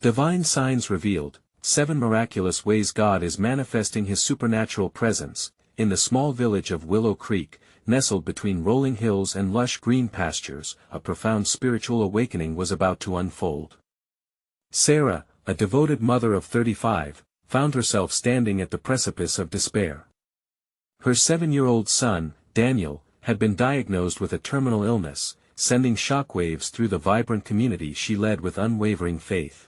Divine signs revealed, 7 miraculous ways God is manifesting His supernatural presence. In the small village of Willow Creek, nestled between rolling hills and lush green pastures, a profound spiritual awakening was about to unfold. Sarah, a devoted mother of 35, found herself standing at the precipice of despair. Her 7-year-old son, Daniel, had been diagnosed with a terminal illness, sending shockwaves through the vibrant community she led with unwavering faith.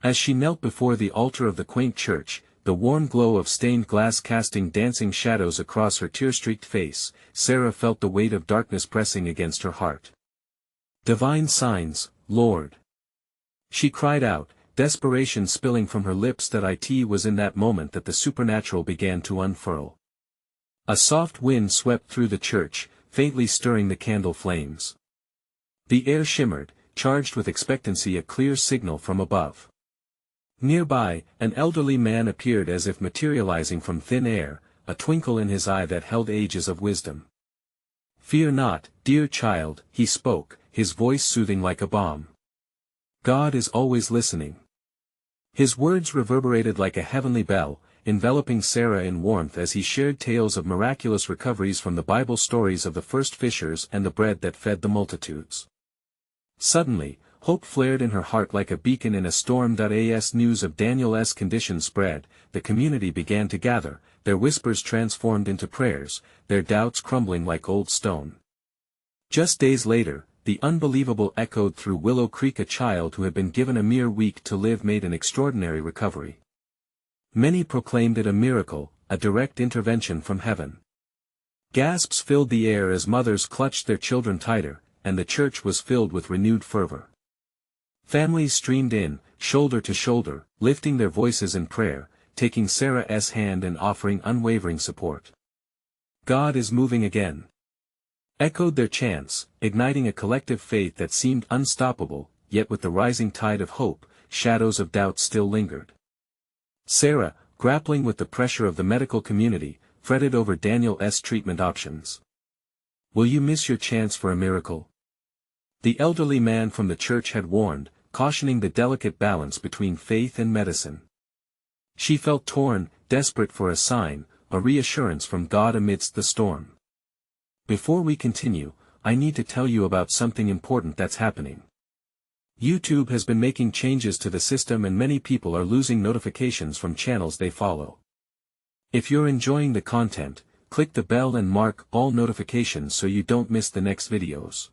As she knelt before the altar of the quaint church, the warm glow of stained glass casting dancing shadows across her tear-streaked face, Sarah felt the weight of darkness pressing against her heart. "Divine signs, Lord!" she cried out, desperation spilling from her lips. It was in that moment that the supernatural began to unfurl. A soft wind swept through the church, faintly stirring the candle flames. The air shimmered, charged with expectancy, a clear signal from above. Nearby, an elderly man appeared as if materializing from thin air, a twinkle in his eye that held ages of wisdom. "Fear not, dear child," he spoke, his voice soothing like a balm. "God is always listening." His words reverberated like a heavenly bell, enveloping Sarah in warmth as he shared tales of miraculous recoveries from the Bible, stories of the first fishers and the bread that fed the multitudes. Suddenly, hope flared in her heart like a beacon in a storm. As news of Daniel's condition spread, the community began to gather, their whispers transformed into prayers, their doubts crumbling like old stone. Just days later, the unbelievable echoed through Willow Creek. A child who had been given a mere week to live made an extraordinary recovery. Many proclaimed it a miracle, a direct intervention from heaven. Gasps filled the air as mothers clutched their children tighter, and the church was filled with renewed fervor. Families streamed in, shoulder to shoulder, lifting their voices in prayer, taking Sarah's hand and offering unwavering support. "God is moving again," echoed their chants, igniting a collective faith that seemed unstoppable. Yet with the rising tide of hope, shadows of doubt still lingered. Sarah, grappling with the pressure of the medical community, fretted over Daniel's treatment options. "Will you miss your chance for a miracle?" the elderly man from the church had warned, cautioning the delicate balance between faith and medicine. She felt torn, desperate for a sign, a reassurance from God amidst the storm. "Before we continue, I need to tell you about something important that's happening. YouTube has been making changes to the system and many people are losing notifications from channels they follow. If you're enjoying the content, click the bell and mark all notifications so you don't miss the next videos.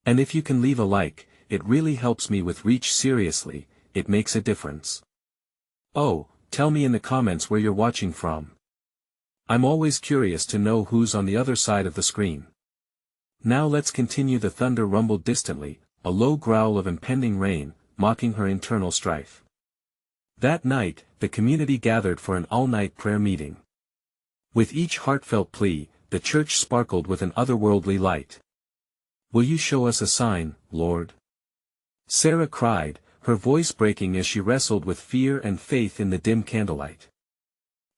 And if you can leave a like, it really helps me with reach. Seriously, it makes a difference. Oh, tell me in the comments where you're watching from. I'm always curious to know who's on the other side of the screen. Now let's continue. The thunder rumbled distantly, a low growl of impending rain, mocking her internal strife. That night, the community gathered for an all-night prayer meeting. With each heartfelt plea, the church sparkled with an otherworldly light. "Will you show us a sign, Lord?" Sarah cried, her voice breaking as she wrestled with fear and faith in the dim candlelight.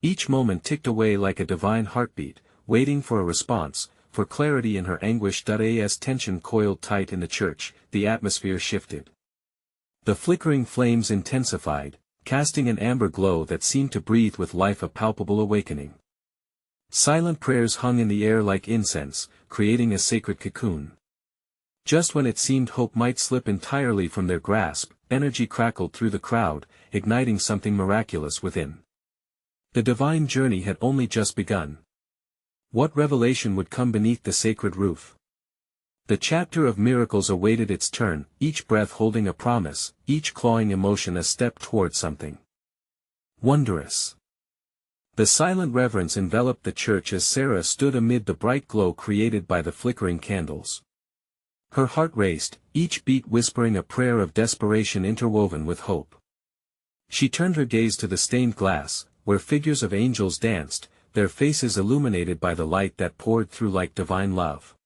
Each moment ticked away like a divine heartbeat, waiting for a response, for clarity in her anguish. As tension coiled tight in the church, the atmosphere shifted. The flickering flames intensified, casting an amber glow that seemed to breathe with life, a palpable awakening. Silent prayers hung in the air like incense, creating a sacred cocoon. Just when it seemed hope might slip entirely from their grasp, energy crackled through the crowd, igniting something miraculous within. The divine journey had only just begun. What revelation would come beneath the sacred roof? The chapter of miracles awaited its turn, each breath holding a promise, each clawing emotion a step toward something wondrous. The silent reverence enveloped the church as Sarah stood amid the bright glow created by the flickering candles. Her heart raced, each beat whispering a prayer of desperation interwoven with hope. She turned her gaze to the stained glass, where figures of angels danced, their faces illuminated by the light that poured through like divine love.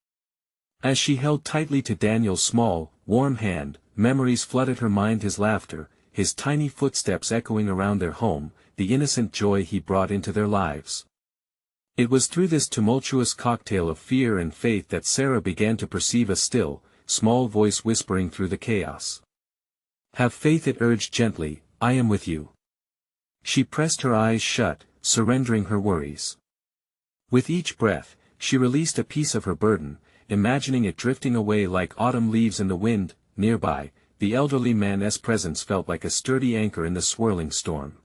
As she held tightly to Daniel's small, warm hand, memories flooded her mind: his laughter, his tiny footsteps echoing around their home, the innocent joy he brought into their lives. It was through this tumultuous cocktail of fear and faith that Sarah began to perceive a still, small voice whispering through the chaos. Have faith, it urged gently, I am with you. She pressed her eyes shut, surrendering her worries. With each breath, she released a piece of her burden, imagining it drifting away like autumn leaves in the wind. Nearby, the elderly man's presence felt like a sturdy anchor in the swirling storm.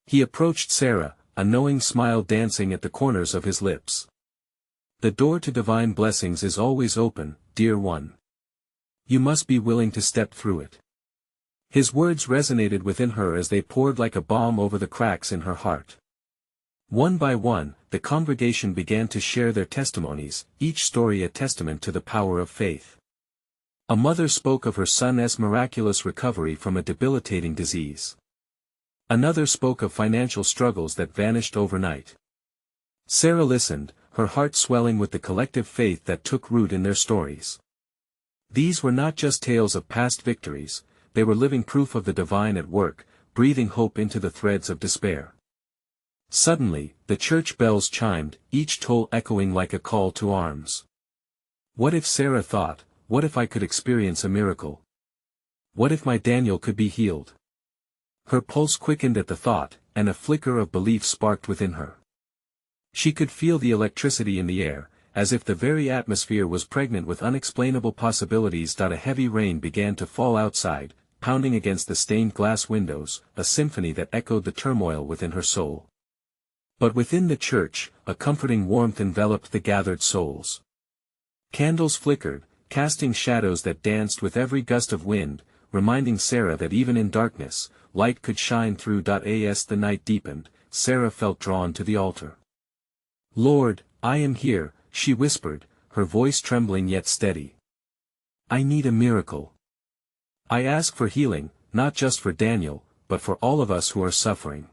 He approached Sarah, a knowing smile dancing at the corners of his lips. The door to divine blessings is always open, dear one. You must be willing to step through it. His words resonated within her as they poured like a balm over the cracks in her heart. One by one, the congregation began to share their testimonies, each story a testament to the power of faith. A mother spoke of her son's miraculous recovery from a debilitating disease. Another spoke of financial struggles that vanished overnight. Sarah listened, her heart swelling with the collective faith that took root in their stories. These were not just tales of past victories, they were living proof of the divine at work, breathing hope into the threads of despair. Suddenly, the church bells chimed, each toll echoing like a call to arms. What if, Sarah thought, what if I could experience a miracle? What if my Daniel could be healed? Her pulse quickened at the thought, and a flicker of belief sparked within her. She could feel the electricity in the air, as if the very atmosphere was pregnant with unexplainable possibilities. A heavy rain began to fall outside, pounding against the stained glass windows, a symphony that echoed the turmoil within her soul. But within the church, a comforting warmth enveloped the gathered souls. Candles flickered, casting shadows that danced with every gust of wind, reminding Sarah that even in darkness, light could shine through. As the night deepened, Sarah felt drawn to the altar. Lord, I am here, she whispered, her voice trembling yet steady. I need a miracle. I ask for healing, not just for Daniel, but for all of us who are suffering.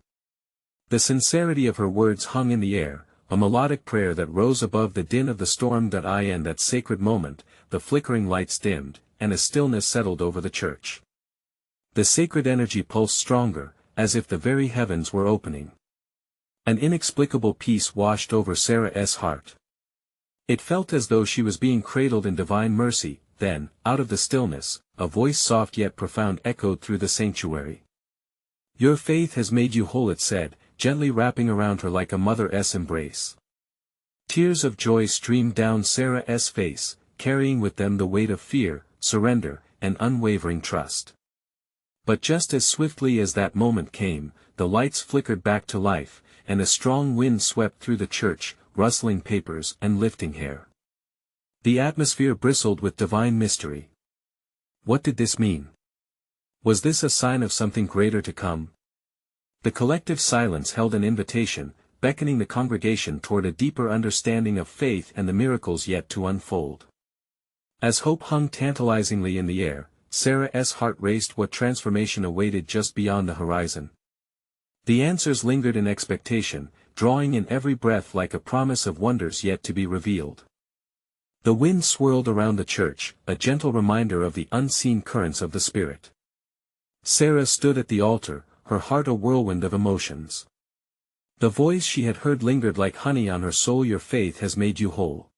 The sincerity of her words hung in the air, a melodic prayer that rose above the din of the storm. In that sacred moment, the flickering lights dimmed, and a stillness settled over the church. The sacred energy pulsed stronger, as if the very heavens were opening. An inexplicable peace washed over Sarah's heart. It felt as though she was being cradled in divine mercy. Then, out of the stillness, a voice soft yet profound echoed through the sanctuary. Your faith has made you whole, it said, gently wrapping around her like a mother's embrace. Tears of joy streamed down Sarah's face, carrying with them the weight of fear, surrender, and unwavering trust. But just as swiftly as that moment came, the lights flickered back to life, and a strong wind swept through the church, rustling papers and lifting hair. The atmosphere bristled with divine mystery. What did this mean? Was this a sign of something greater to come? The collective silence held an invitation, beckoning the congregation toward a deeper understanding of faith and the miracles yet to unfold. As hope hung tantalizingly in the air, Sarah's heart raced. What transformation awaited just beyond the horizon? The answers lingered in expectation, drawing in every breath like a promise of wonders yet to be revealed. The wind swirled around the church, a gentle reminder of the unseen currents of the Spirit. Sarah stood at the altar, her heart a whirlwind of emotions. The voice she had heard lingered like honey on her soul. Your faith has made you whole.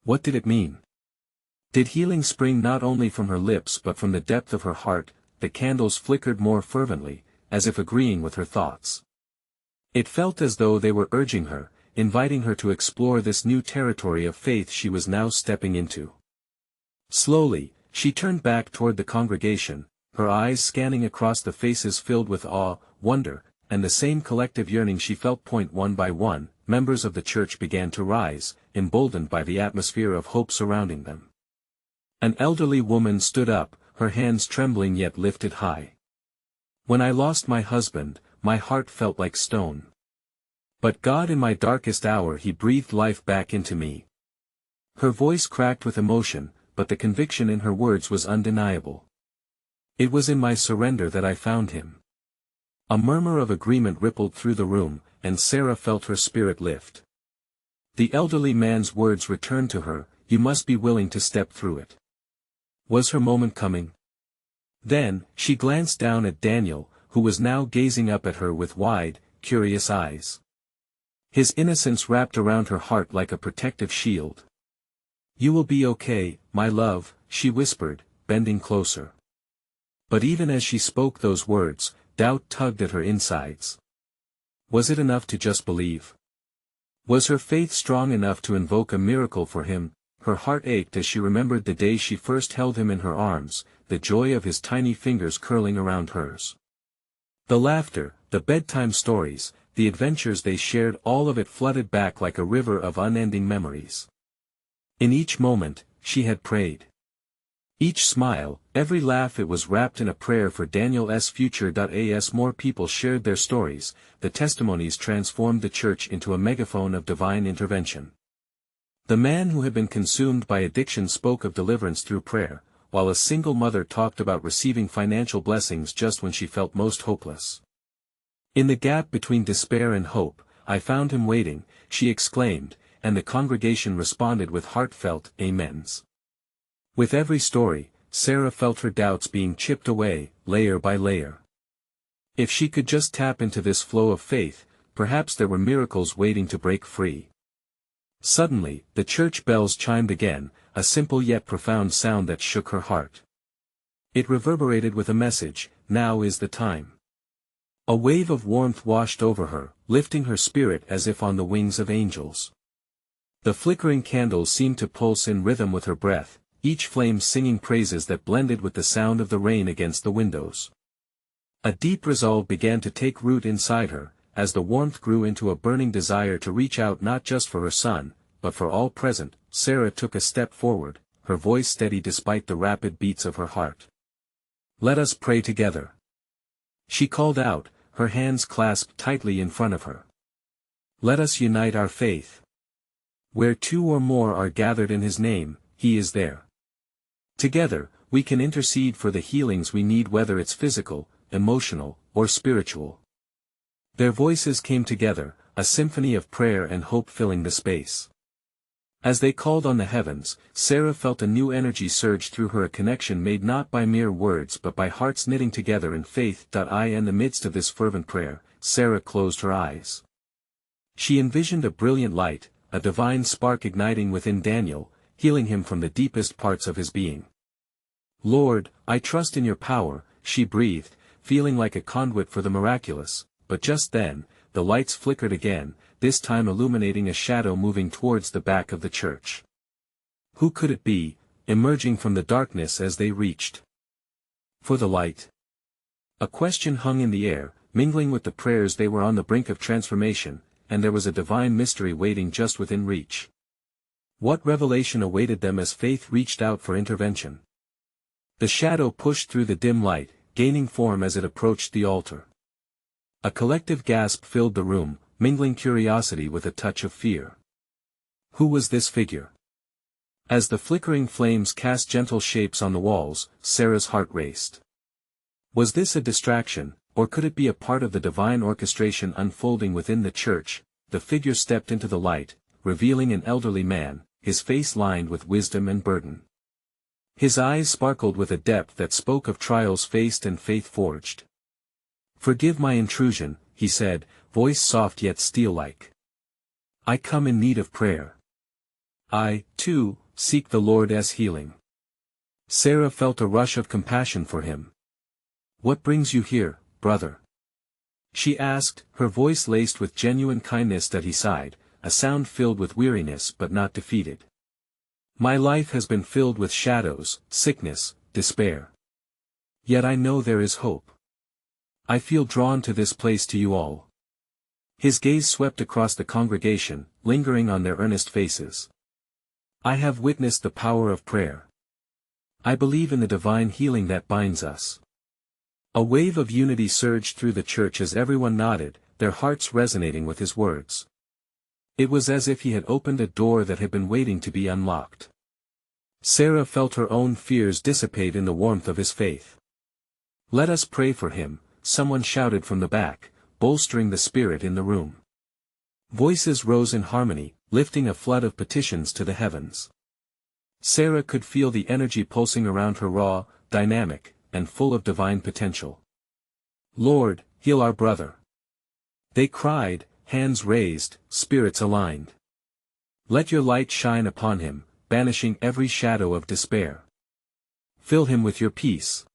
What did it mean? Did healing spring not only from her lips but from the depth of her heart? The candles flickered more fervently, as if agreeing with her thoughts. It felt as though they were urging her, inviting her to explore this new territory of faith she was now stepping into. Slowly, she turned back toward the congregation, her eyes scanning across the faces filled with awe, wonder, and the same collective yearning she felt. One by one, members of the church began to rise, emboldened by the atmosphere of hope surrounding them. An elderly woman stood up, her hands trembling yet lifted high. When I lost my husband, my heart felt like stone. But God, in my darkest hour, He breathed life back into me. Her voice cracked with emotion, but the conviction in her words was undeniable. It was in my surrender that I found Him. A murmur of agreement rippled through the room, and Sarah felt her spirit lift. The elderly man's words returned to her, you must be willing to step through it. Was her moment coming? Then, she glanced down at Daniel, who was now gazing up at her with wide, curious eyes. His innocence wrapped around her heart like a protective shield. You will be okay, my love, she whispered, bending closer. But even as she spoke those words, doubt tugged at her insides. Was it enough to just believe? Was her faith strong enough to invoke a miracle for him? Her heart ached as she remembered the day she first held him in her arms, the joy of his tiny fingers curling around hers. The laughter, the bedtime stories, the adventures they shared, all of it flooded back like a river of unending memories. In each moment, she had prayed. Each smile, every laugh, it was wrapped in a prayer for Daniel's future. As more people shared their stories, the testimonies transformed the church into a megaphone of divine intervention. The man who had been consumed by addiction spoke of deliverance through prayer, while a single mother talked about receiving financial blessings just when she felt most hopeless. In the gap between despair and hope, I found him waiting, she exclaimed, and the congregation responded with heartfelt amens. With every story, Sarah felt her doubts being chipped away, layer by layer. If she could just tap into this flow of faith, perhaps there were miracles waiting to break free. Suddenly, the church bells chimed again, a simple yet profound sound that shook her heart. It reverberated with a message: now is the time. A wave of warmth washed over her, lifting her spirit as if on the wings of angels. The flickering candles seemed to pulse in rhythm with her breath, each flame singing praises that blended with the sound of the rain against the windows. A deep resolve began to take root inside her, as the warmth grew into a burning desire to reach out not just for her son, but for all present. Sarah took a step forward, her voice steady despite the rapid beats of her heart. "Let us pray together," she called out, her hands clasped tightly in front of her. "Let us unite our faith. Where two or more are gathered in his name, he is there. Together, we can intercede for the healings we need, whether it's physical, emotional, or spiritual." Their voices came together, a symphony of prayer and hope filling the space. As they called on the heavens, Sarah felt a new energy surge through her, a connection made not by mere words but by hearts knitting together in faith. In the midst of this fervent prayer, Sarah closed her eyes. She envisioned a brilliant light, a divine spark igniting within Daniel, healing him from the deepest parts of his being. "Lord, I trust in your power," she breathed, feeling like a conduit for the miraculous. But just then, the lights flickered again, this time illuminating a shadow moving towards the back of the church. Who could it be, emerging from the darkness as they reached for the light? A question hung in the air, mingling with the prayers. They were on the brink of transformation, and there was a divine mystery waiting just within reach. What revelation awaited them as faith reached out for intervention? The shadow pushed through the dim light, gaining form as it approached the altar. A collective gasp filled the room, mingling curiosity with a touch of fear. Who was this figure? As the flickering flames cast gentle shapes on the walls, Sarah's heart raced. Was this a distraction, or could it be a part of the divine orchestration unfolding within the church? The figure stepped into the light, revealing an elderly man, his face lined with wisdom and burden. His eyes sparkled with a depth that spoke of trials faced and faith forged. "Forgive my intrusion," he said, voice soft yet steel-like. "I come in need of prayer. I, too, seek the Lord's healing." Sarah felt a rush of compassion for him. "What brings you here, brother?" she asked, her voice laced with genuine kindness. That he sighed, a sound filled with weariness but not defeated. "My life has been filled with shadows, sickness, despair. Yet I know there is hope. I feel drawn to this place, to you all." His gaze swept across the congregation, lingering on their earnest faces. "I have witnessed the power of prayer. I believe in the divine healing that binds us." A wave of unity surged through the church as everyone nodded, their hearts resonating with his words. It was as if he had opened a door that had been waiting to be unlocked. Sarah felt her own fears dissipate in the warmth of his faith. "Let us pray for him," someone shouted from the back, bolstering the spirit in the room. Voices rose in harmony, lifting a flood of petitions to the heavens. Sarah could feel the energy pulsing around her, raw, dynamic, and full of divine potential. "Lord, heal our brother," they cried, hands raised, spirits aligned. "Let your light shine upon him, banishing every shadow of despair. Fill him with your peace."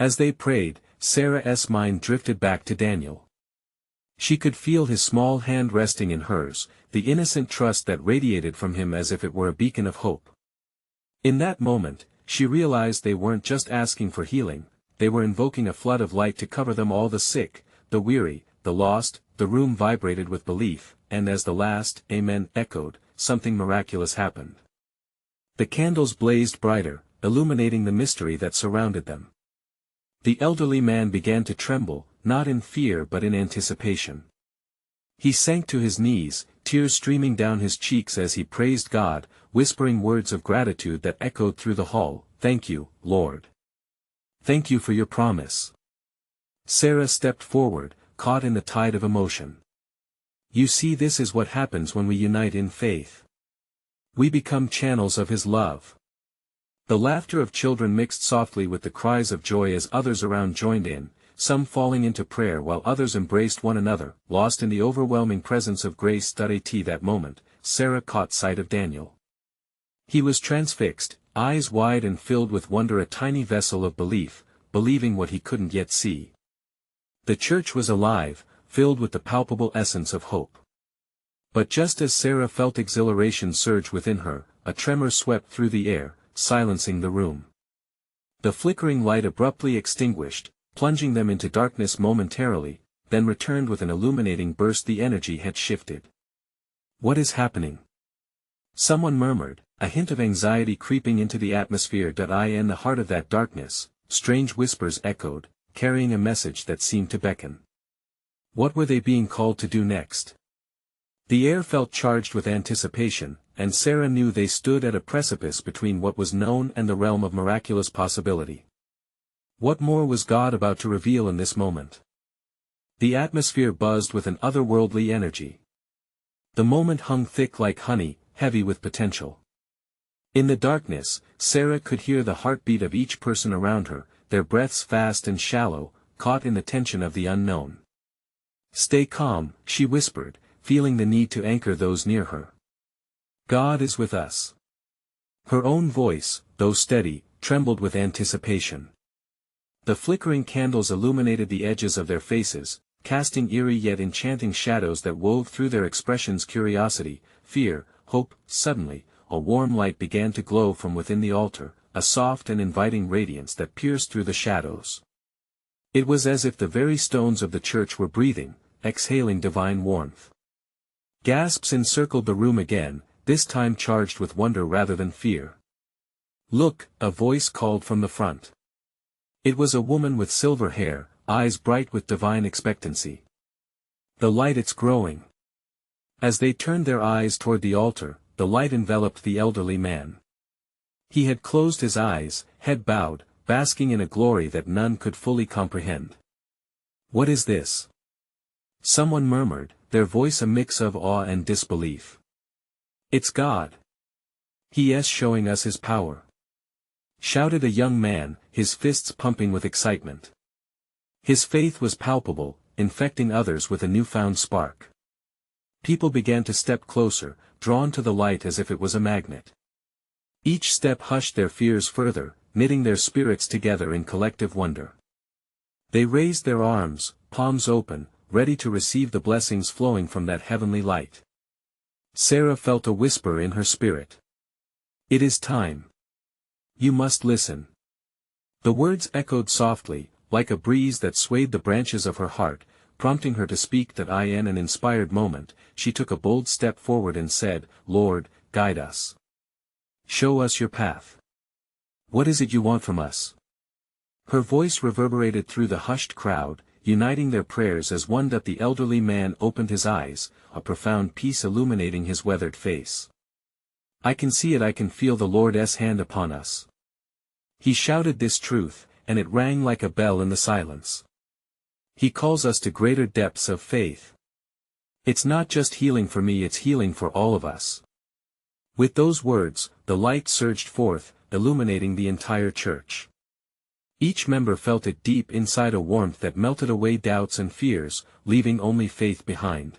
As they prayed, Sarah's mind drifted back to Daniel. She could feel his small hand resting in hers, the innocent trust that radiated from him as if it were a beacon of hope. In that moment, she realized they weren't just asking for healing, they were invoking a flood of light to cover them all, the sick, the weary, the lost. The room vibrated with belief, and as the last "Amen" echoed, something miraculous happened. The candles blazed brighter, illuminating the mystery that surrounded them. The elderly man began to tremble, not in fear but in anticipation. He sank to his knees, tears streaming down his cheeks as he praised God, whispering words of gratitude that echoed through the hall. "Thank you, Lord. Thank you for your promise." Sarah stepped forward, caught in the tide of emotion. "You see, this is what happens when we unite in faith. We become channels of His love." The laughter of children mixed softly with the cries of joy as others around joined in, some falling into prayer while others embraced one another, lost in the overwhelming presence of grace. At that moment, Sarah caught sight of Daniel. He was transfixed, eyes wide and filled with wonder, a tiny vessel of belief, believing what he couldn't yet see. The church was alive, filled with the palpable essence of hope. But just as Sarah felt exhilaration surge within her, a tremor swept through the air, silencing the room. The flickering light abruptly extinguished, plunging them into darkness momentarily, then returned with an illuminating burst. The energy had shifted. "What is happening?" someone murmured, a hint of anxiety creeping into the atmosphere. In the heart of that darkness, strange whispers echoed, carrying a message that seemed to beckon. What were they being called to do next? The air felt charged with anticipation, and Sarah knew they stood at a precipice between what was known and the realm of miraculous possibility. What more was God about to reveal in this moment? The atmosphere buzzed with an otherworldly energy. The moment hung thick like honey, heavy with potential. In the darkness, Sarah could hear the heartbeat of each person around her, their breaths fast and shallow, caught in the tension of the unknown. "Stay calm," she whispered, feeling the need to anchor those near her. "God is with us." Her own voice, though steady, trembled with anticipation. The flickering candles illuminated the edges of their faces, casting eerie yet enchanting shadows that wove through their expressions: curiosity, fear, hope. Suddenly, a warm light began to glow from within the altar, a soft and inviting radiance that pierced through the shadows. It was as if the very stones of the church were breathing, exhaling divine warmth. Gasps encircled the room again, this time charged with wonder rather than fear. "Look," a voice called from the front. It was a woman with silver hair, eyes bright with divine expectancy. "The light, it's growing." As they turned their eyes toward the altar, the light enveloped the elderly man. He had closed his eyes, head bowed, basking in a glory that none could fully comprehend. "What is this?" someone murmured, their voice a mix of awe and disbelief. "It's God. He is showing us His power," shouted a young man, his fists pumping with excitement. His faith was palpable, infecting others with a newfound spark. People began to step closer, drawn to the light as if it was a magnet. Each step hushed their fears further, knitting their spirits together in collective wonder. They raised their arms, palms open, ready to receive the blessings flowing from that heavenly light. Sarah felt a whisper in her spirit. "It is time. You must listen." The words echoed softly, like a breeze that swayed the branches of her heart, prompting her to speak. In an inspired moment, she took a bold step forward and said, "Lord, guide us. Show us your path. What is it you want from us?" Her voice reverberated through the hushed crowd, uniting their prayers as one. The elderly man opened his eyes, a profound peace illuminating his weathered face. "I can see it, I can feel the Lord's hand upon us." He shouted this truth, and it rang like a bell in the silence. "He calls us to greater depths of faith. It's not just healing for me, it's healing for all of us." With those words, the light surged forth, illuminating the entire church. Each member felt it deep inside, a warmth that melted away doubts and fears, leaving only faith behind.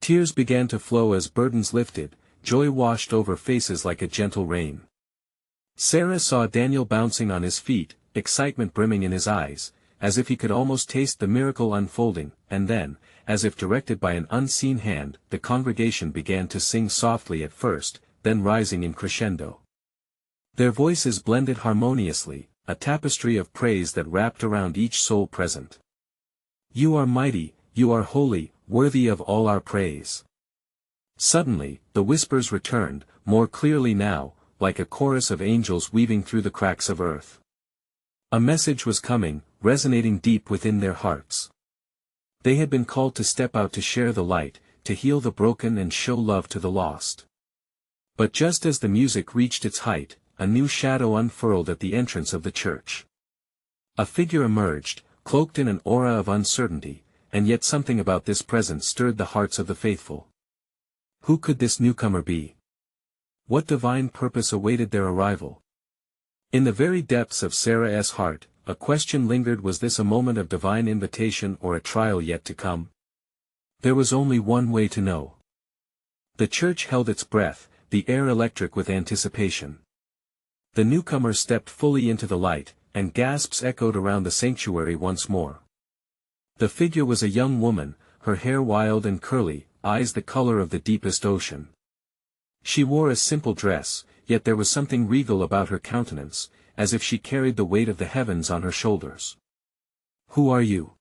Tears began to flow as burdens lifted, joy washed over faces like a gentle rain. Sarah saw Daniel bouncing on his feet, excitement brimming in his eyes, as if he could almost taste the miracle unfolding, and then, as if directed by an unseen hand, the congregation began to sing softly at first, then rising in crescendo. Their voices blended harmoniously, a tapestry of praise that wrapped around each soul present. You are mighty, you are holy, worthy of all our praise. Suddenly, the whispers returned, more clearly now, like a chorus of angels weaving through the cracks of earth. A message was coming, resonating deep within their hearts. They had been called to step out to share the light, to heal the broken and show love to the lost. But just as the music reached its height, a new shadow unfurled at the entrance of the church. A figure emerged, cloaked in an aura of uncertainty, and yet something about this presence stirred the hearts of the faithful. Who could this newcomer be? What divine purpose awaited their arrival? In the very depths of Sarah's heart, a question lingered: was this a moment of divine invitation or a trial yet to come? There was only one way to know. The church held its breath, the air electric with anticipation. The newcomer stepped fully into the light, and gasps echoed around the sanctuary once more. The figure was a young woman, her hair wild and curly, eyes the color of the deepest ocean. She wore a simple dress, yet there was something regal about her countenance, as if she carried the weight of the heavens on her shoulders. "Who are you?"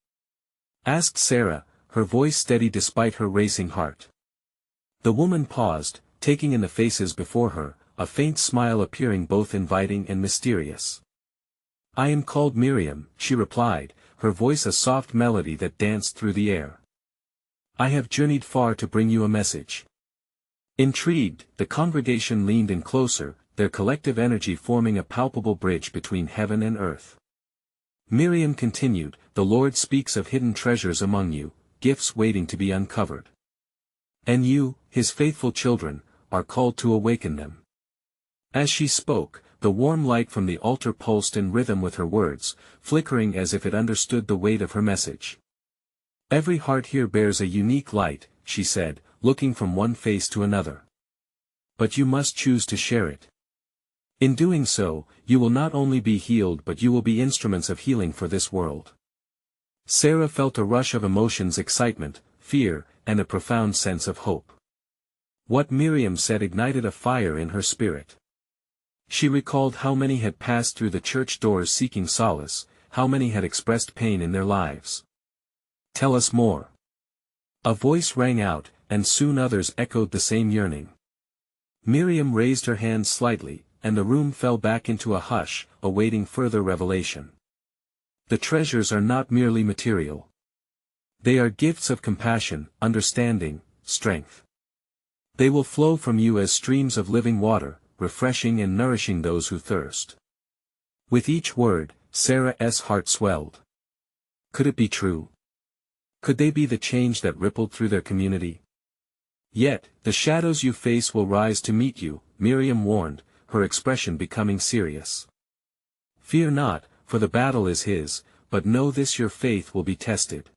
asked Sarah, her voice steady despite her racing heart. The woman paused, taking in the faces before her, a faint smile appearing both inviting and mysterious. "I am called Miriam," she replied, her voice a soft melody that danced through the air. "I have journeyed far to bring you a message." Intrigued, the congregation leaned in closer, their collective energy forming a palpable bridge between heaven and earth. Miriam continued, "The Lord speaks of hidden treasures among you, gifts waiting to be uncovered. And you, his faithful children, are called to awaken them." As she spoke, the warm light from the altar pulsed in rhythm with her words, flickering as if it understood the weight of her message. "Every heart here bears a unique light," she said, looking from one face to another. "But you must choose to share it. In doing so, you will not only be healed but you will be instruments of healing for this world." Sarah felt a rush of emotions: excitement, fear, and a profound sense of hope. What Miriam said ignited a fire in her spirit. She recalled how many had passed through the church doors seeking solace, how many had expressed pain in their lives. "Tell us more." A voice rang out, and soon others echoed the same yearning. Miriam raised her hand slightly, and the room fell back into a hush, awaiting further revelation. "The treasures are not merely material. They are gifts of compassion, understanding, strength. They will flow from you as streams of living water, refreshing and nourishing those who thirst." With each word, Sarah's heart swelled. Could it be true? Could they be the change that rippled through their community? "Yet, the shadows you face will rise to meet you," Miriam warned, her expression becoming serious. "Fear not, for the battle is his, but know this: your faith will be tested."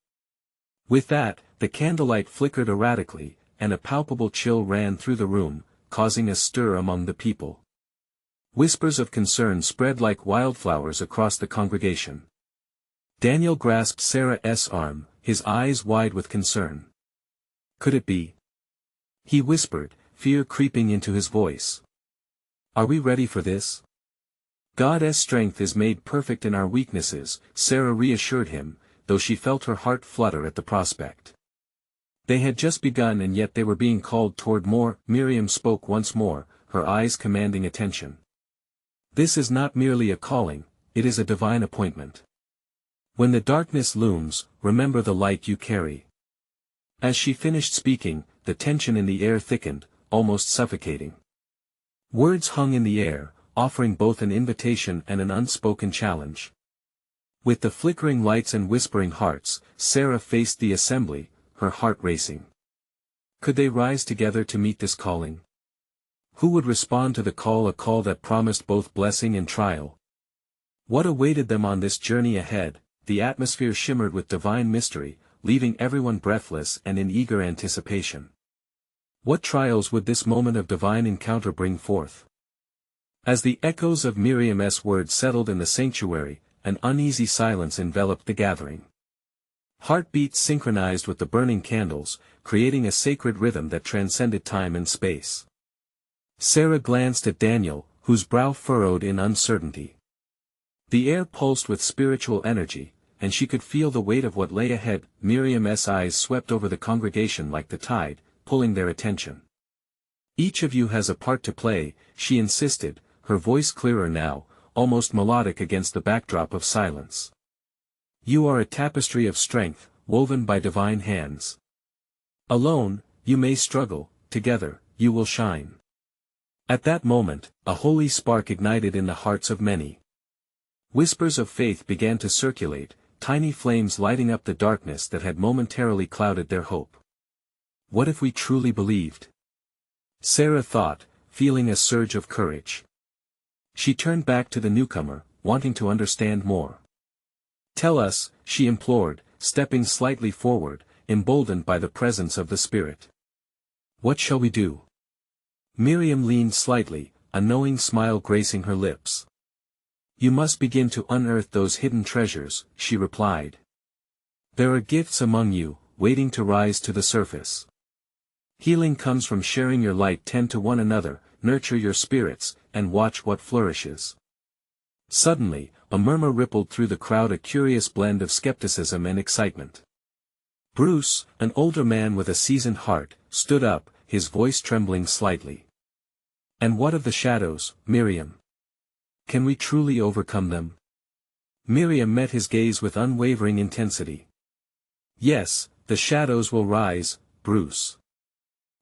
With that, the candlelight flickered erratically, and a palpable chill ran through the room, causing a stir among the people. Whispers of concern spread like wildflowers across the congregation. Daniel grasped Sarah's arm, his eyes wide with concern. Could it be? He whispered, fear creeping into his voice. "Are we ready for this?" "God's strength is made perfect in our weaknesses," Sarah reassured him, though she felt her heart flutter at the prospect. They had just begun and yet they were being called toward more. Miriam spoke once more, her eyes commanding attention. "This is not merely a calling, it is a divine appointment. When the darkness looms, remember the light you carry." As she finished speaking, the tension in the air thickened, almost suffocating. Words hung in the air, offering both an invitation and an unspoken challenge. With the flickering lights and whispering hearts, Sarah faced the assembly, her heart racing. Could they rise together to meet this calling? Who would respond to the call, a call that promised both blessing and trial? What awaited them on this journey ahead? The atmosphere shimmered with divine mystery, leaving everyone breathless and in eager anticipation. What trials would this moment of divine encounter bring forth? As the echoes of Miriam's words settled in the sanctuary, an uneasy silence enveloped the gathering. Heartbeats synchronized with the burning candles, creating a sacred rhythm that transcended time and space. Sarah glanced at Daniel, whose brow furrowed in uncertainty. The air pulsed with spiritual energy, and she could feel the weight of what lay ahead. Miriam's eyes swept over the congregation like the tide, pulling their attention. "Each of you has a part to play," she insisted, her voice clearer now, almost melodic against the backdrop of silence. "You are a tapestry of strength, woven by divine hands. Alone, you may struggle; together, you will shine." At that moment, a holy spark ignited in the hearts of many. Whispers of faith began to circulate, tiny flames lighting up the darkness that had momentarily clouded their hope. What if we truly believed? Sarah thought, feeling a surge of courage. She turned back to the newcomer, wanting to understand more. "Tell us," she implored, stepping slightly forward, emboldened by the presence of the Spirit. "What shall we do?" Miriam leaned slightly, a knowing smile gracing her lips. "You must begin to unearth those hidden treasures," she replied. "There are gifts among you, waiting to rise to the surface. Healing comes from sharing your light. Tend to one another, nurture your spirits, and watch what flourishes." Suddenly, a murmur rippled through the crowd, a curious blend of skepticism and excitement. Bruce, an older man with a seasoned heart, stood up, his voice trembling slightly. "And what of the shadows, Miriam? Can we truly overcome them?" Miriam met his gaze with unwavering intensity. "Yes, the shadows will rise, Bruce.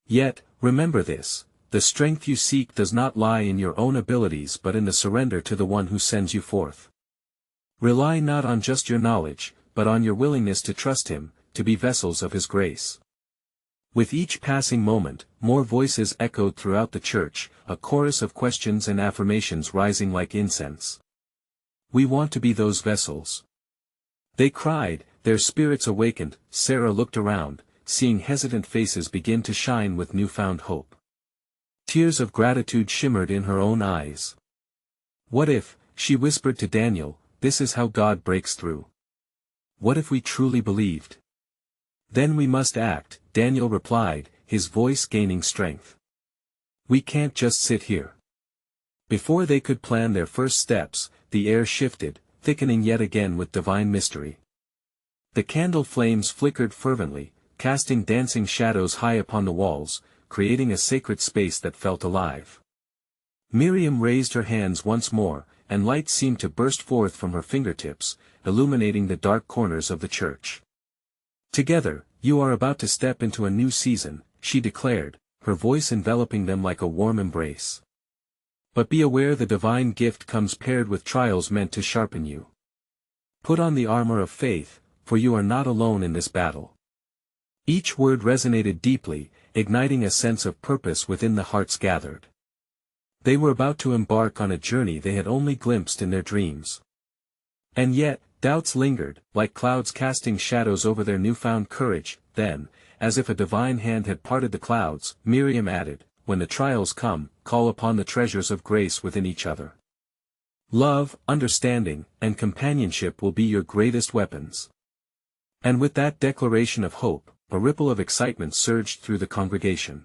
Yet, remember this, the strength you seek does not lie in your own abilities but in the surrender to the one who sends you forth. Rely not on just your knowledge, but on your willingness to trust him, to be vessels of his grace." With each passing moment, more voices echoed throughout the church, a chorus of questions and affirmations rising like incense. "We want to be those vessels," they cried, their spirits awakened. Sarah looked around, seeing hesitant faces begin to shine with newfound hope. Tears of gratitude shimmered in her own eyes. "What if," she whispered to Daniel, "this is how God breaks through? What if we truly believed?" "Then we must act," Daniel replied, his voice gaining strength. "We can't just sit here." Before they could plan their first steps, the air shifted, thickening yet again with divine mystery. The candle flames flickered fervently, casting dancing shadows high upon the walls, creating a sacred space that felt alive. Miriam raised her hands once more, and light seemed to burst forth from her fingertips, illuminating the dark corners of the church. "Together, you are about to step into a new season," she declared, her voice enveloping them like a warm embrace. "But be aware, the divine gift comes paired with trials meant to sharpen you. Put on the armor of faith, for you are not alone in this battle." Each word resonated deeply, igniting a sense of purpose within the hearts gathered. They were about to embark on a journey they had only glimpsed in their dreams. And yet, doubts lingered, like clouds casting shadows over their newfound courage. Then, as if a divine hand had parted the clouds, Miriam added, "When the trials come, call upon the treasures of grace within each other. Love, understanding, and companionship will be your greatest weapons." And with that declaration of hope, a ripple of excitement surged through the congregation.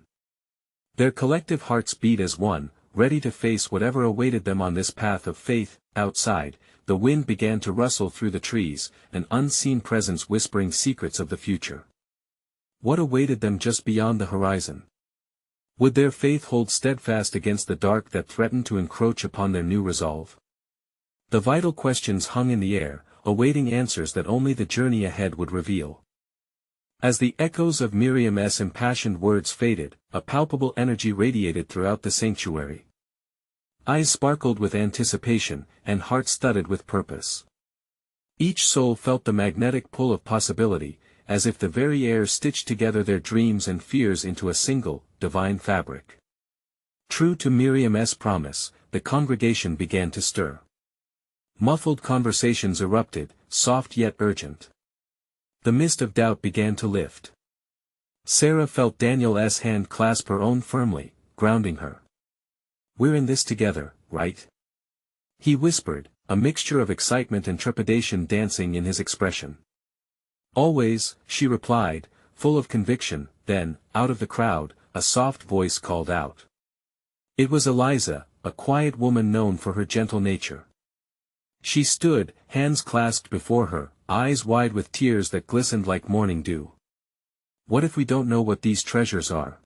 Their collective hearts beat as one, ready to face whatever awaited them on this path of faith. Outside, the wind began to rustle through the trees, an unseen presence whispering secrets of the future. What awaited them just beyond the horizon? Would their faith hold steadfast against the dark that threatened to encroach upon their new resolve? The vital questions hung in the air, awaiting answers that only the journey ahead would reveal. As the echoes of Miriam's impassioned words faded, a palpable energy radiated throughout the sanctuary. Eyes sparkled with anticipation, and hearts studded with purpose. Each soul felt the magnetic pull of possibility, as if the very air stitched together their dreams and fears into a single, divine fabric. True to Miriam's promise, the congregation began to stir. Muffled conversations erupted, soft yet urgent. The mist of doubt began to lift. Sarah felt Daniel's hand clasp her own firmly, grounding her. "We're in this together, right?" He whispered, a mixture of excitement and trepidation dancing in his expression. "Always," she replied, full of conviction. Then, out of the crowd, a soft voice called out. It was Eliza, a quiet woman known for her gentle nature. She stood, hands clasped before her, eyes wide with tears that glistened like morning dew. "What if we don't know what these treasures are?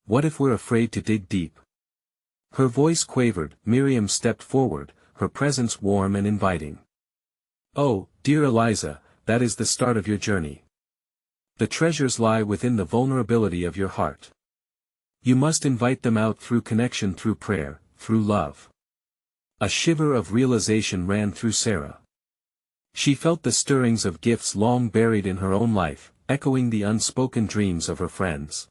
What if we're afraid to dig deep?" Her voice quavered. Miriam stepped forward, her presence warm and inviting. "Oh, dear Eliza, that is the start of your journey. The treasures lie within the vulnerability of your heart. You must invite them out through connection, through prayer, through love." A shiver of realization ran through Sarah. She felt the stirrings of gifts long buried in her own life, echoing the unspoken dreams of her friends.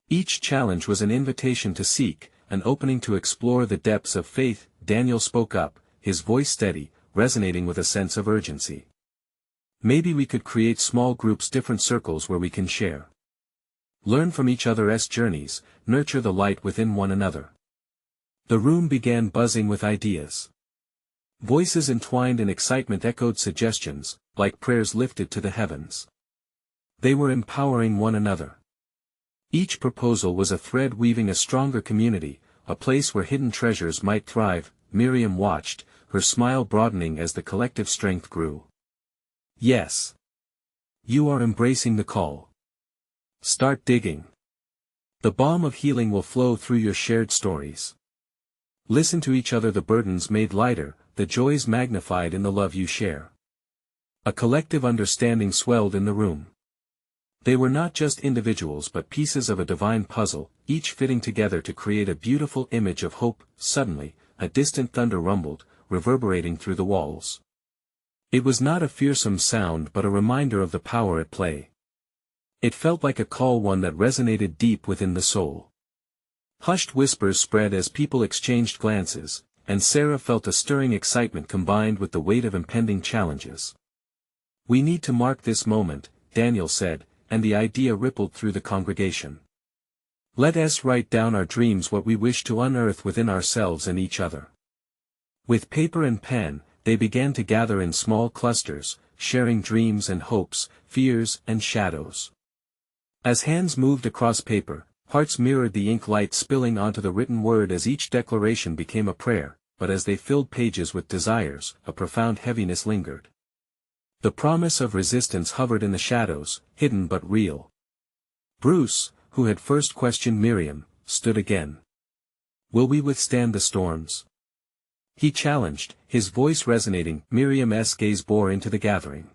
Each challenge was an invitation to seek, an opening to explore the depths of faith. Daniel spoke up, his voice steady, resonating with a sense of urgency. "Maybe we could create small groups, different circles where we can share. Learn from each other's journeys, nurture the light within one another." The room began buzzing with ideas. Voices entwined in excitement echoed suggestions, like prayers lifted to the heavens. They were empowering one another. Each proposal was a thread weaving a stronger community, a place where hidden treasures might thrive. Miriam watched, her smile broadening as the collective strength grew. "Yes. You are embracing the call. Start digging. The balm of healing will flow through your shared stories. Listen to each other, the burdens made lighter, the joys magnified in the love you share." A collective understanding swelled in the room. They were not just individuals but pieces of a divine puzzle, each fitting together to create a beautiful image of hope. Suddenly, a distant thunder rumbled, reverberating through the walls. It was not a fearsome sound but a reminder of the power at play. It felt like a call, one that resonated deep within the soul. Hushed whispers spread as people exchanged glances, and Sarah felt a stirring excitement combined with the weight of impending challenges. "We need to mark this moment," Daniel said, and the idea rippled through the congregation. "Let us write down our dreams, what we wish to unearth within ourselves and each other." With paper and pen, they began to gather in small clusters, sharing dreams and hopes, fears and shadows. As hands moved across paper, hearts mirrored the ink, light spilling onto the written word as each declaration became a prayer, but as they filled pages with desires, a profound heaviness lingered. The promise of resistance hovered in the shadows, hidden but real. Bruce, who had first questioned Miriam, stood again. "Will we withstand the storms?" he challenged, his voice resonating. Miriam's gaze bore into the gathering.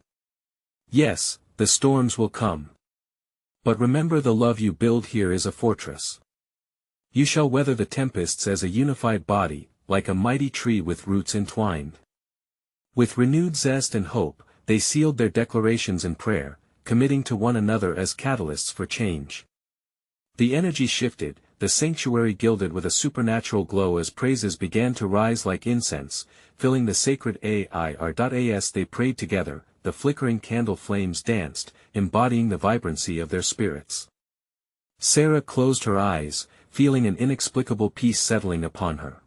"Yes, the storms will come. But remember, the love you build here is a fortress. You shall weather the tempests as a unified body, like a mighty tree with roots entwined." With renewed zest and hope, they sealed their declarations in prayer, committing to one another as catalysts for change. The energy shifted, the sanctuary gilded with a supernatural glow as praises began to rise like incense, filling the sacred air. They prayed together, the flickering candle flames danced, embodying the vibrancy of their spirits. Sarah closed her eyes, feeling an inexplicable peace settling upon her.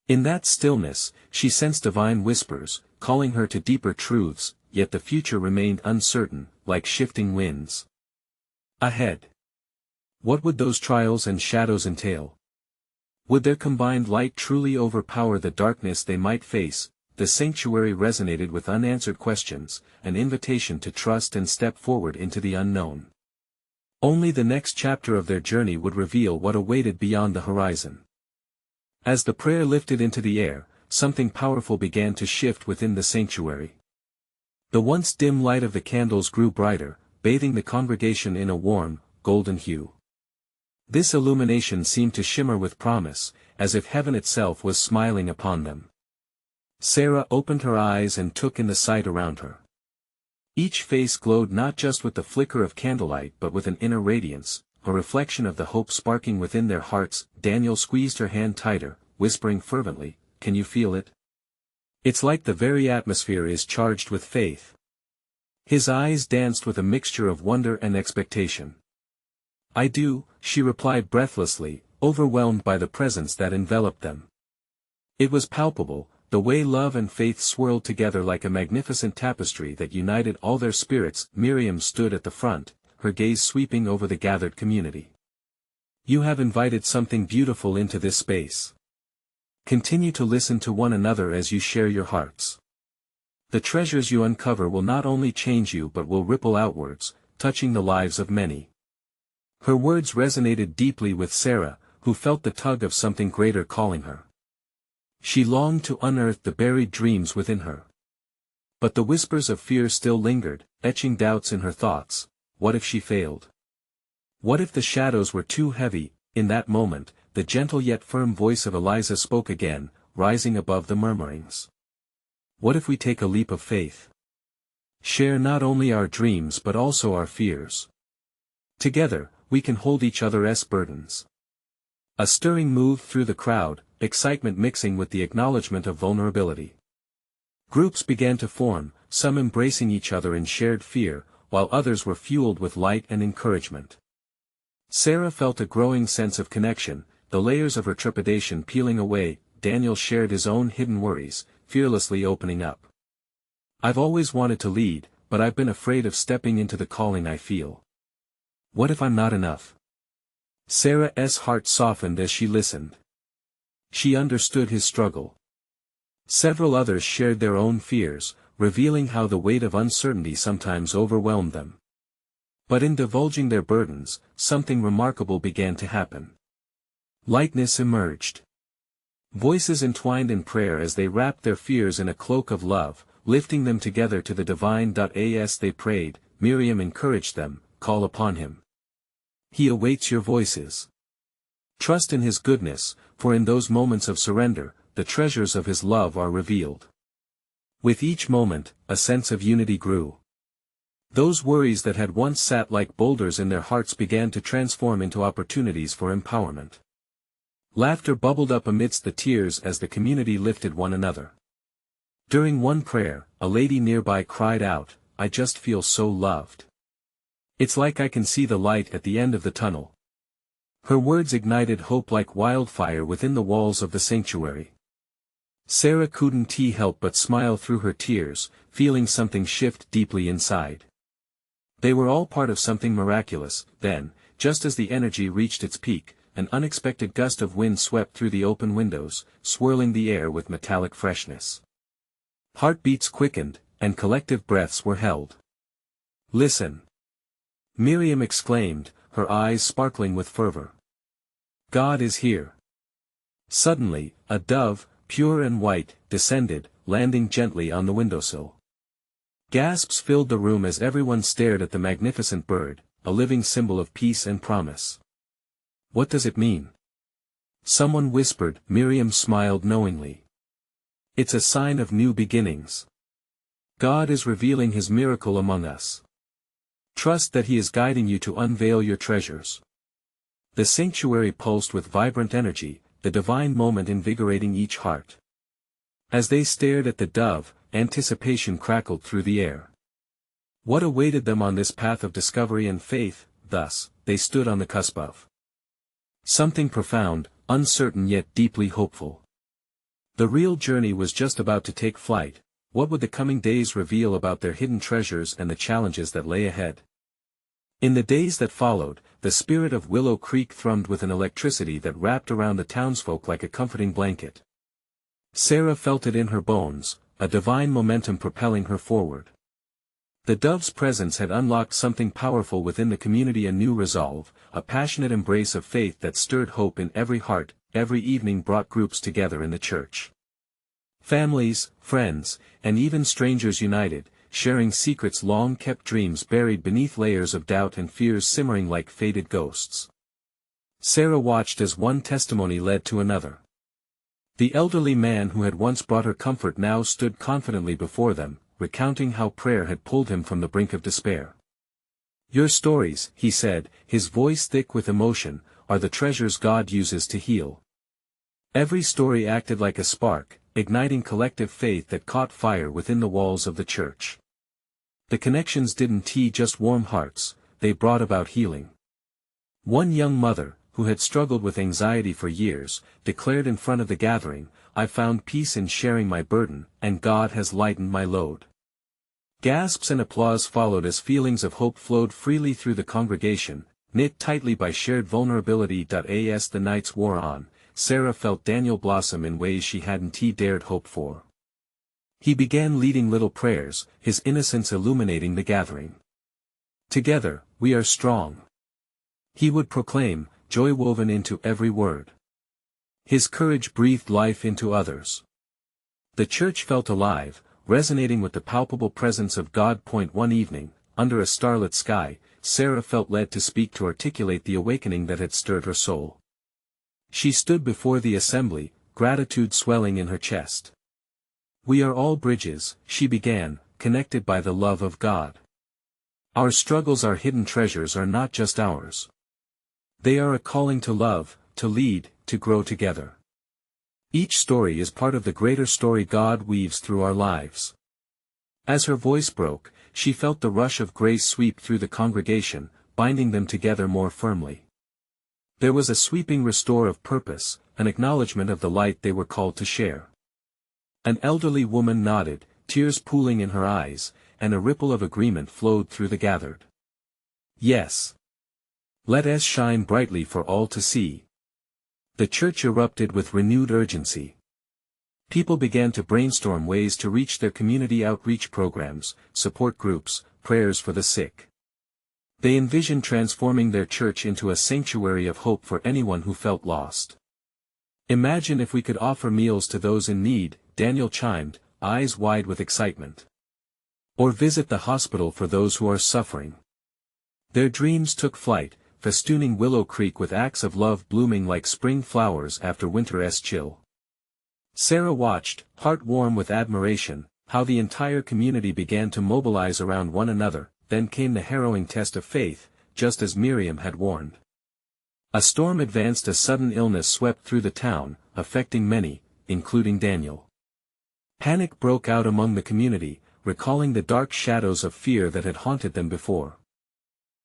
In that stillness, she sensed divine whispers, calling her to deeper truths, yet the future remained uncertain, like shifting winds. Ahead. What would those trials and shadows entail? Would their combined light truly overpower the darkness they might face? The sanctuary resonated with unanswered questions, an invitation to trust and step forward into the unknown. Only the next chapter of their journey would reveal what awaited beyond the horizon. As the prayer lifted into the air, something powerful began to shift within the sanctuary. The once dim light of the candles grew brighter, bathing the congregation in a warm, golden hue. This illumination seemed to shimmer with promise, as if heaven itself was smiling upon them. Sarah opened her eyes and took in the sight around her. Each face glowed not just with the flicker of candlelight but with an inner radiance, a reflection of the hope sparking within their hearts. Daniel squeezed her hand tighter, whispering fervently, "Can you feel it? It's like the very atmosphere is charged with faith." His eyes danced with a mixture of wonder and expectation. "I do," she replied breathlessly, overwhelmed by the presence that enveloped them. It was palpable, the way love and faith swirled together like a magnificent tapestry that united all their spirits. Miriam stood at the front, her gaze sweeping over the gathered community. You have invited something beautiful into this space. Continue to listen to one another as you share your hearts. The treasures you uncover will not only change you but will ripple outwards, touching the lives of many. Her words resonated deeply with Sarah, who felt the tug of something greater calling her. She longed to unearth the buried dreams within her. But the whispers of fear still lingered, etching doubts in her thoughts. What if she failed? What if the shadows were too heavy? In that moment, the gentle yet firm voice of Eliza spoke again, rising above the murmurings. What if we take a leap of faith? Share not only our dreams but also our fears. Together, we can hold each other's burdens. A stirring moved through the crowd, excitement mixing with the acknowledgement of vulnerability. Groups began to form, some embracing each other in shared fear, while others were fueled with light and encouragement. Sarah felt a growing sense of connection, the layers of her trepidation peeling away. Daniel shared his own hidden worries, fearlessly opening up. I've always wanted to lead, but I've been afraid of stepping into the calling I feel. What if I'm not enough? Sarah's heart softened as she listened. She understood his struggle. Several others shared their own fears, revealing how the weight of uncertainty sometimes overwhelmed them. But in divulging their burdens, something remarkable began to happen. Lightness emerged. Voices entwined in prayer as they wrapped their fears in a cloak of love, lifting them together to the divine. As they prayed, Miriam encouraged them, call upon him. He awaits your voices. Trust in his goodness, for in those moments of surrender, the treasures of his love are revealed. With each moment, a sense of unity grew. Those worries that had once sat like boulders in their hearts began to transform into opportunities for empowerment. Laughter bubbled up amidst the tears as the community lifted one another. During one prayer, a lady nearby cried out, I just feel so loved. It's like I can see the light at the end of the tunnel. Her words ignited hope like wildfire within the walls of the sanctuary. Sarah couldn't help but smile through her tears, feeling something shift deeply inside. They were all part of something miraculous. Then, just as the energy reached its peak, an unexpected gust of wind swept through the open windows, swirling the air with metallic freshness. Heartbeats quickened, and collective breaths were held. Listen! Miriam exclaimed, her eyes sparkling with fervor. God is here. Suddenly, a dove, pure and white, descended, landing gently on the windowsill. Gasps filled the room as everyone stared at the magnificent bird, a living symbol of peace and promise. What does it mean? Someone whispered. Miriam smiled knowingly. It's a sign of new beginnings. God is revealing his miracle among us. Trust that he is guiding you to unveil your treasures. The sanctuary pulsed with vibrant energy, the divine moment invigorating each heart. As they stared at the dove, anticipation crackled through the air. What awaited them on this path of discovery and faith? Thus, they stood on the cusp of something profound, uncertain yet deeply hopeful. The real journey was just about to take flight. What would the coming days reveal about their hidden treasures and the challenges that lay ahead? In the days that followed, the spirit of Willow Creek thrummed with an electricity that wrapped around the townsfolk like a comforting blanket. Sarah felt it in her bones, a divine momentum propelling her forward. The dove's presence had unlocked something powerful within the community, a new resolve, a passionate embrace of faith that stirred hope in every heart. Every evening brought groups together in the church. Families, friends, and even strangers united, sharing secrets, long kept dreams buried beneath layers of doubt and fears simmering like faded ghosts. Sarah watched as one testimony led to another. The elderly man who had once brought her comfort now stood confidently before them, recounting how prayer had pulled him from the brink of despair. Your stories, he said, his voice thick with emotion, are the treasures God uses to heal. Every story acted like a spark, igniting collective faith that caught fire within the walls of the church. The connections didn't just warm hearts, they brought about healing. One young mother, who had struggled with anxiety for years, declared in front of the gathering, "I found peace in sharing my burden, and God has lightened my load." Gasps and applause followed as feelings of hope flowed freely through the congregation, knit tightly by shared vulnerability. As the nights wore on, Sarah felt Daniel blossom in ways she hadn't dared hope for. He began leading little prayers, his innocence illuminating the gathering. "Together, we are strong," he would proclaim, joy woven into every word. His courage breathed life into others. The church felt alive, resonating with the palpable presence of God. One evening, under a starlit sky, Sarah felt led to speak to articulate the awakening that had stirred her soul. She stood before the assembly, gratitude swelling in her chest. "We are all bridges," she began, "connected by the love of God. Our struggles, our hidden treasures are not just ours. They are a calling to love, to lead, to grow together. Each story is part of the greater story God weaves through our lives." As her voice broke, she felt the rush of grace sweep through the congregation, binding them together more firmly. There was a sweeping restore of purpose, an acknowledgement of the light they were called to share. An elderly woman nodded, tears pooling in her eyes, and a ripple of agreement flowed through the gathered. "Yes. Let us shine brightly for all to see." The church erupted with renewed urgency. People began to brainstorm ways to reach their community outreach programs, support groups, prayers for the sick. They envisioned transforming their church into a sanctuary of hope for anyone who felt lost. "Imagine if we could offer meals to those in need," Daniel chimed, eyes wide with excitement. "Or visit the hospital for those who are suffering." Their dreams took flight, festooning Willow Creek with acts of love blooming like spring flowers after winter's chill. Sarah watched, heart warm with admiration, how the entire community began to mobilize around one another. Then came the harrowing test of faith, just as Miriam had warned. A storm advanced, a sudden illness swept through the town, affecting many, including Daniel. Panic broke out among the community, recalling the dark shadows of fear that had haunted them before.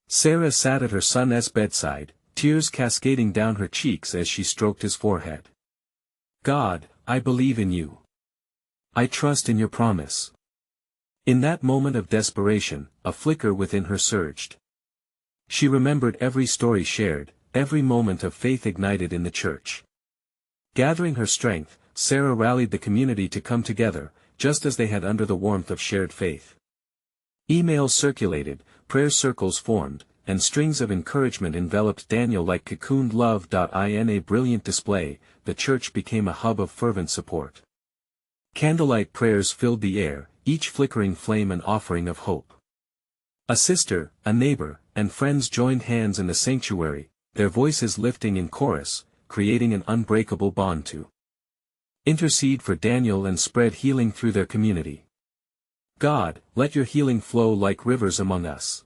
Sarah sat at her son's bedside, tears cascading down her cheeks as she stroked his forehead. "God, I believe in you. I trust in your promise." In that moment of desperation, a flicker within her surged. She remembered every story shared, every moment of faith ignited in the church. Gathering her strength, Sarah rallied the community to come together, just as they had under the warmth of shared faith. Emails circulated, prayer circles formed, and strings of encouragement enveloped Daniel like cocooned love. In a brilliant display, the church became a hub of fervent support. Candlelight prayers filled the air, each flickering flame an offering of hope. A sister, a neighbor, and friends joined hands in the sanctuary, their voices lifting in chorus, creating an unbreakable bond to intercede for Daniel and spread healing through their community. "God, let your healing flow like rivers among us."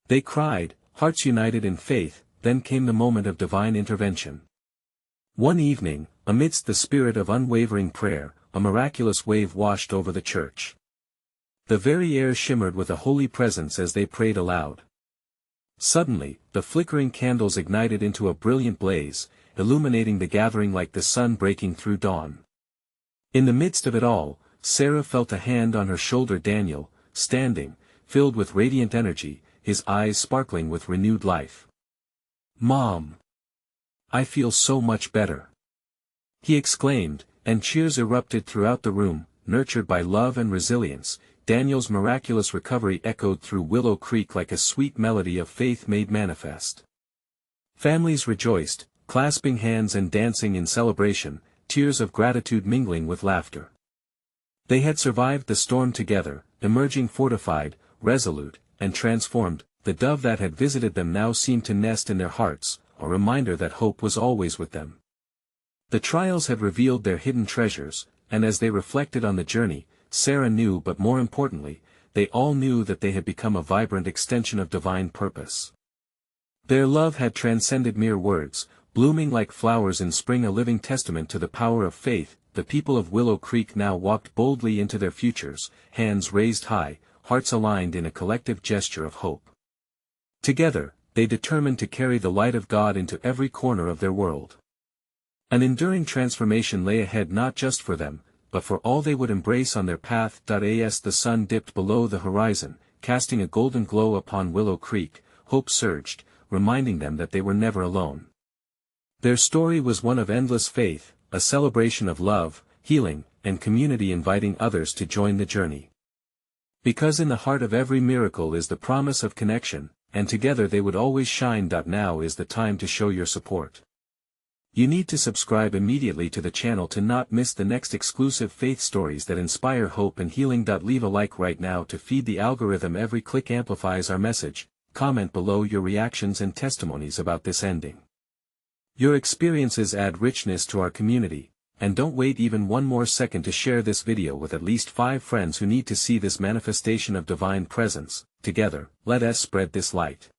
They cried, hearts united in faith. Then came the moment of divine intervention. One evening, amidst the spirit of unwavering prayer, a miraculous wave washed over the church. The very air shimmered with a holy presence as they prayed aloud. Suddenly, the flickering candles ignited into a brilliant blaze, illuminating the gathering like the sun breaking through dawn. In the midst of it all, Sarah felt a hand on her shoulder. Daniel, standing, filled with radiant energy, his eyes sparkling with renewed life. "Mom! I feel so much better!" he exclaimed, and cheers erupted throughout the room. Nurtured by love and resilience, Daniel's miraculous recovery echoed through Willow Creek like a sweet melody of faith made manifest. Families rejoiced, clasping hands and dancing in celebration, tears of gratitude mingling with laughter. They had survived the storm together, emerging fortified, resolute, and transformed. The dove that had visited them now seemed to nest in their hearts, a reminder that hope was always with them. The trials had revealed their hidden treasures, and as they reflected on the journey, Sarah knew, but more importantly, they all knew that they had become a vibrant extension of divine purpose. Their love had transcended mere words, blooming like flowers in spring, a living testament to the power of faith. The people of Willow Creek now walked boldly into their futures, hands raised high, hearts aligned in a collective gesture of hope. Together, they determined to carry the light of God into every corner of their world. An enduring transformation lay ahead not just for them, but for all they would embrace on their path. As the sun dipped below the horizon, casting a golden glow upon Willow Creek, hope surged, reminding them that they were never alone. Their story was one of endless faith, a celebration of love, healing, and community, inviting others to join the journey. Because in the heart of every miracle is the promise of connection, and together they would always shine. Now is the time to show your support. You need to subscribe immediately to the channel to not miss the next exclusive faith stories that inspire hope and healing. Leave a like right now to feed the algorithm. Every click amplifies our message. Comment below your reactions and testimonies about this ending. Your experiences add richness to our community, and don't wait even one more second to share this video with at least 5 friends who need to see this manifestation of divine presence. Together, let us spread this light.